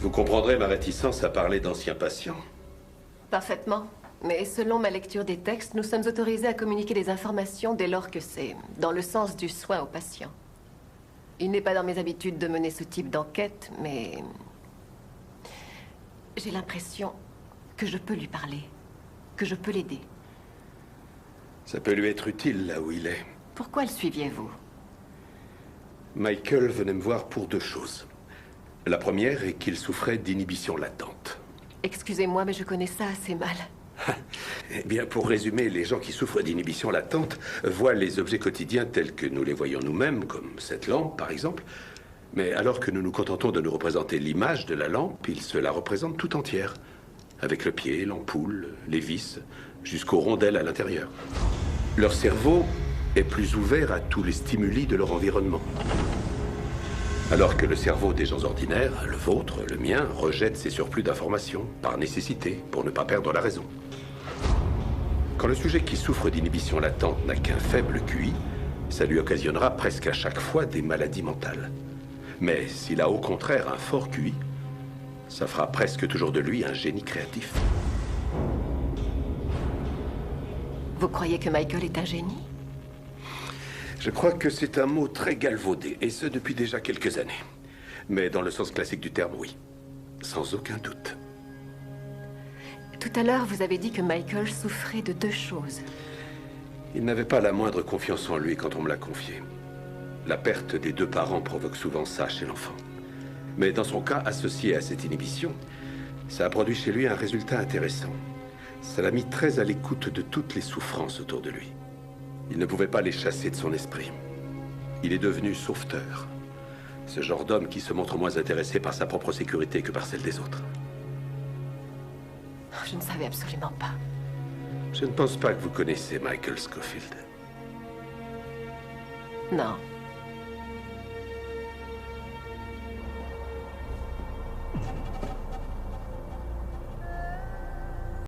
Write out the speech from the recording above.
Vous comprendrez ma réticence à parler d'anciens patients. Parfaitement. Mais selon ma lecture des textes, nous sommes autorisés à communiquer des informations dès lors que c'est dans le sens du soin aux patients. Il n'est pas dans mes habitudes de mener ce type d'enquête, mais... j'ai l'impression que je peux lui parler, que je peux l'aider. Ça peut lui être utile là où il est. Pourquoi le suiviez-vous? Michael venait me voir pour deux choses. La première est qu'il souffrait d'inhibition latente. Excusez-moi, mais je connais ça assez mal. Eh bien, pour résumer, les gens qui souffrent d'inhibition latente voient les objets quotidiens tels que nous les voyons nous-mêmes, comme cette lampe, par exemple. Mais alors que nous nous contentons de nous représenter l'image de la lampe, ils se la représentent tout entière. Avec le pied, l'ampoule, les vis, jusqu'aux rondelles à l'intérieur. Leur cerveau est plus ouvert à tous les stimuli de leur environnement. Alors que le cerveau des gens ordinaires, le vôtre, le mien, rejette ces surplus d'informations, par nécessité, pour ne pas perdre la raison. Quand le sujet qui souffre d'inhibition latente n'a qu'un faible QI, ça lui occasionnera presque à chaque fois des maladies mentales. Mais s'il a au contraire un fort QI, ça fera presque toujours de lui un génie créatif. Vous croyez que Michael est un génie? Je crois que c'est un mot très galvaudé, et ce depuis déjà quelques années. Mais dans le sens classique du terme, oui. Sans aucun doute. Tout à l'heure, vous avez dit que Michael souffrait de deux choses. Il n'avait pas la moindre confiance en lui quand on me l'a confié. La perte des deux parents provoque souvent ça chez l'enfant. Mais dans son cas, associé à cette inhibition, ça a produit chez lui un résultat intéressant. Ça l'a mis très à l'écoute de toutes les souffrances autour de lui. Il ne pouvait pas les chasser de son esprit. Il est devenu sauveteur. Ce genre d'homme qui se montre moins intéressé par sa propre sécurité que par celle des autres. Je ne savais absolument pas. Je ne pense pas que vous connaissez Michael Scofield. Non.